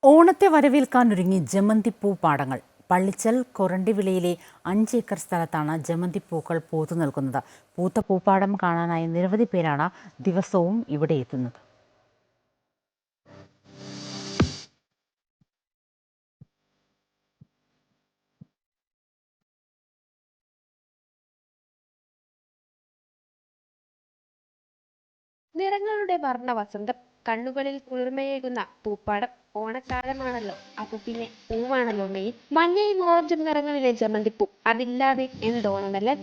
ഓണത്തെ വരവേൽക്കാനൊരുങ്ങി ജമന്തിപ്പൂ പാടങ്ങൾ. പള്ളിച്ചൽ കൊരണ്ടിവിളയിലെ 5 ഏക്കർ സ്ഥലത്താണ് ജമന്തിപ്പൂക്കൾ പൂത്തു നിൽക്കുന്നത്. പൂത്ത പൂപ്പാടം കാണാനായി നിരവധി പേരാണ് ദിവസവും ഇവിടെ എത്തുന്നത്. നിറങ്ങളുടെ വർണ്ണവസന്തം, കണ്ണുകളിൽ കുളിർമയേകുന്ന പൂപ്പാടം. ഓണക്കാലമാണല്ലോ, അപ്പൊ പിന്നെ പൂവാണല്ലോ മെയിൻ. മഞ്ഞയും ഓറഞ്ചും നിറങ്ങളിലെ ജമന്തിപ്പൂ, അതില്ലാതെ എന്തോണമല്ലേ.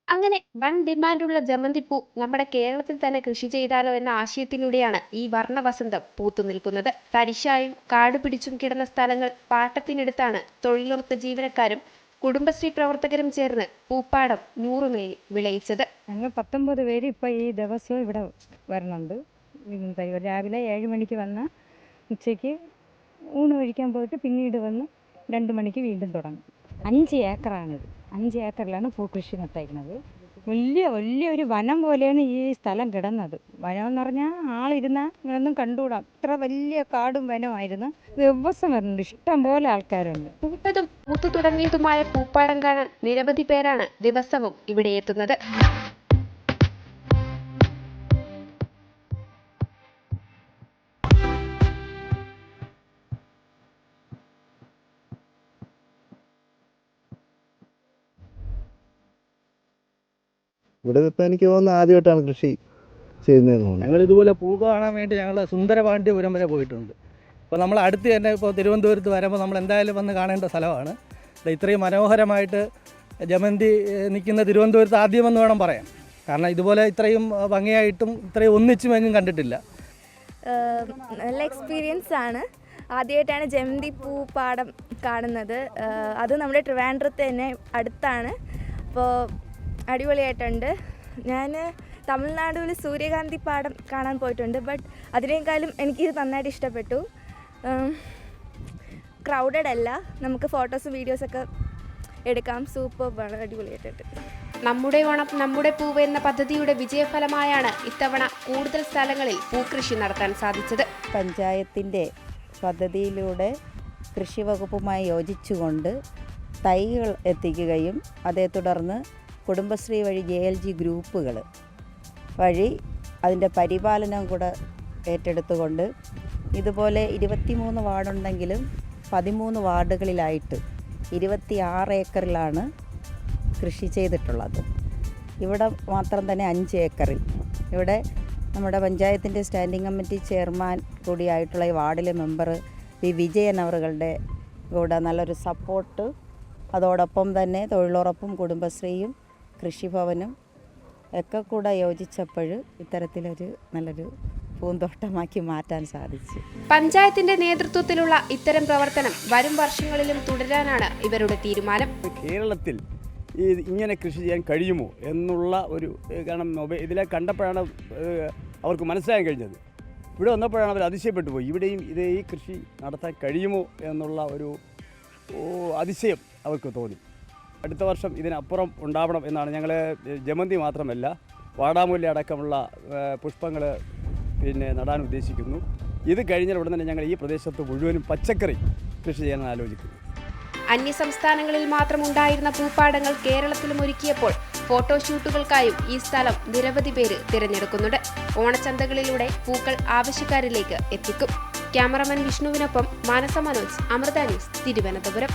അങ്ങനെ വൻ ഡിമാൻഡുള്ള ജമന്തിപ്പൂ നമ്മുടെ കേരളത്തിൽ തന്നെ കൃഷി ചെയ്താലോ എന്ന ആശയത്തിലൂടെയാണ് ഈ വർണ്ണവസന്തം പൂത്തു നിൽക്കുന്നത്. തരിശായും കാട് പിടിച്ചും കിടന്ന സ്ഥലങ്ങൾ പാട്ടത്തിനെടുത്താണ് തൊഴിലുറപ്പ് ജീവനക്കാരും കുടുംബശ്രീ പ്രവർത്തകരും ചേർന്ന് പൂപ്പാടം 100 മേൽ വിളയിച്ചത്. ഞങ്ങൾ 19 പേര് ഇപ്പോൾ ഈ ദിവസവും ഇവിടെ വരുന്നുണ്ട്. രാവിലെ 7 മണിക്ക് വന്ന് ഉച്ചയ്ക്ക് ഊണ് കഴിക്കാൻ പോയിട്ട് പിന്നീട് വന്ന് 2 മണിക്ക് വീണ്ടും തുടങ്ങും. 5 ഏക്കറാണിത്. 5 ഏക്കറിലാണ് പൂക്കൃഷി നട്ടേക്കുന്നത്. വലിയൊരു വനം പോലെയാണ് ഈ സ്ഥലം കിടന്നത്. വനം എന്ന് പറഞ്ഞാൽ ആളിരുന്ന ഒന്നും കണ്ടുകൂടാ, അത്ര വലിയ കാടും വനമായിരുന്നു. ദിവസം വരുന്നുണ്ട്, ഇഷ്ടം പോലെ ആൾക്കാരുണ്ട്. പൂത്തതും പൂത്തു തുടങ്ങിയതുമായ പൂപ്പാടം കാണാൻ നിരവധി പേരാണ് ദിവസവും ഇവിടെ എത്തുന്നത്. ഇവിടെ ഇപ്പം എനിക്ക് തോന്നുന്നു ആദ്യമായിട്ടാണ് കൃഷി ചെയ്യുന്നതെന്ന് തോന്നുന്നു. ഞങ്ങൾ ഇതുപോലെ പൂ കാണാൻ വേണ്ടി ഞങ്ങൾ സുന്ദരപാണ്ഡ്യപുരം വരെ പോയിട്ടുണ്ട്. ഇപ്പോൾ നമ്മൾ അടുത്ത് തന്നെ ഇപ്പോൾ തിരുവനന്തപുരത്ത് വരുമ്പോൾ നമ്മൾ എന്തായാലും വന്ന് കാണേണ്ട സ്ഥലമാണ്. ഇത്രയും മനോഹരമായിട്ട് ജമന്തി നിൽക്കുന്ന തിരുവനന്തപുരത്ത് ആദ്യമെന്ന് വേണം പറയാൻ. കാരണം ഇതുപോലെ ഇത്രയും ഭംഗിയായിട്ടും ഇത്രയും ഒന്നിച്ചും എങ്ങും കണ്ടിട്ടില്ല. നല്ല എക്സ്പീരിയൻസ് ആണ്. ആദ്യമായിട്ടാണ് ജമന്തി പൂപ്പാടം കാണുന്നത്. അത് നമ്മുടെ ട്രിവാൻഡ്രത്ത് തന്നെ അടുത്താണ്. അപ്പോൾ അടിപൊളിയായിട്ടുണ്ട്. ഞാൻ തമിഴ്നാട്ടിൽ സൂര്യകാന്തി പാടം കാണാൻ പോയിട്ടുണ്ട്. ബട്ട് അതിനേക്കാളും എനിക്കിത് നന്നായിട്ട് ഇഷ്ടപ്പെട്ടു. ക്രൗഡഡ് അല്ല, നമുക്ക് ഫോട്ടോസും വീഡിയോസൊക്കെ എടുക്കാം. സൂപ്പർബാണ്, അടിപൊളിയായിട്ടുണ്ട്. നമ്മുടെ ഓണം നമ്മുടെ പൂവ് എന്ന പദ്ധതിയുടെ വിജയഫലമായാണ് ഇത്തവണ കൂടുതൽ സ്ഥലങ്ങളിൽ പൂക്കൃഷി നടത്താൻ സാധിച്ചത്. പഞ്ചായത്തിൻ്റെ പദ്ധതിയിലൂടെ കൃഷി വകുപ്പുമായി യോജിച്ചുകൊണ്ട് തൈകൾ എത്തിക്കുകയും അതേ തുടർന്ന് കുടുംബശ്രീ വഴി JLG ഗ്രൂപ്പുകൾ വഴി അതിൻ്റെ പരിപാലനം കൂടെ ഏറ്റെടുത്തുകൊണ്ട് ഇതുപോലെ 23 വാർഡുണ്ടെങ്കിലും 13 വാർഡുകളിലായിട്ട് 26 ഏക്കറിലാണ് കൃഷി ചെയ്തിട്ടുള്ളത്. ഇവിടെ മാത്രം തന്നെ 5 ഏക്കറിൽ. ഇവിടെ നമ്മുടെ പഞ്ചായത്തിൻ്റെ സ്റ്റാൻഡിംഗ് കമ്മിറ്റി ചെയർമാൻ കൂടിയായിട്ടുള്ള ഈ വാർഡിലെ മെമ്പർ വിജയൻ അവറുകളുടെ കൂടെ നല്ലൊരു സപ്പോർട്ട്, അതോടൊപ്പം തന്നെ തൊഴിലുറപ്പും കുടുംബശ്രീയും കൃഷിഭവനും ഒക്കെ കൂടെ യോജിച്ചപ്പോൾ ഇത്തരത്തിലൊരു നല്ലൊരു പൂന്തോട്ടമാക്കി മാറ്റാൻ സാധിച്ചു. പഞ്ചായത്തിന്റെ നേതൃത്വത്തിലുള്ള ഇത്തരം പ്രവർത്തനം വരും വർഷങ്ങളിലും തുടരാനാണ് ഇവരുടെ തീരുമാനം. കേരളത്തിൽ ഇങ്ങനെ കൃഷി ചെയ്യാൻ കഴിയുമോ എന്നുള്ള ഒരു കാരണം ഇതിലെ കണ്ടപ്പോഴാണ് അവർക്ക് മനസ്സിലാക്കാൻ കഴിഞ്ഞത്. ഇവിടെ വന്നപ്പോഴാണ് അവർ അതിശയപ്പെട്ടു പോയി. ഇവിടെയും ഈ കൃഷി നടത്താൻ കഴിയുമോ എന്നുള്ള ഒരു അതിശയം അവർക്ക് തോന്നി. അടുത്ത വർഷം ഇതിനപ്പുറം ഉണ്ടാവണം എന്നാണ്. ഞങ്ങൾ ജമന്തി മാത്രമല്ല വാടാമുല്ല അടക്കമുള്ള പുഷ്പങ്ങൾ നടാൻ ഉദ്ദേശിക്കുന്നു. ഇത് കഴിഞ്ഞാൽ ഉടൻ തന്നെ ഞങ്ങൾ ഈ പ്രദേശത്ത് മുഴുവനും പച്ചക്കറി കൃഷി ചെയ്യാൻ ആലോചിക്കുന്നു. അന്യസംസ്ഥാനങ്ങളിൽ മാത്രം ഉണ്ടായിരുന്ന പൂപ്പാടങ്ങൾ കേരളത്തിലും ഒരുക്കിയപ്പോൾ ഫോട്ടോഷൂട്ടുകൾക്കായും ഈ സ്ഥലം നിരവധി പേര് തിരഞ്ഞെടുക്കുന്നുണ്ട്. ഓണച്ചന്തകളിലൂടെ പൂക്കൾ ആവശ്യക്കാരിലേക്ക് എത്തിക്കും. ക്യാമറമാൻ വിഷ്ണുവിനൊപ്പം മാനസ മനോജ്, അമൃത ന്യൂസ്, തിരുവനന്തപുരം.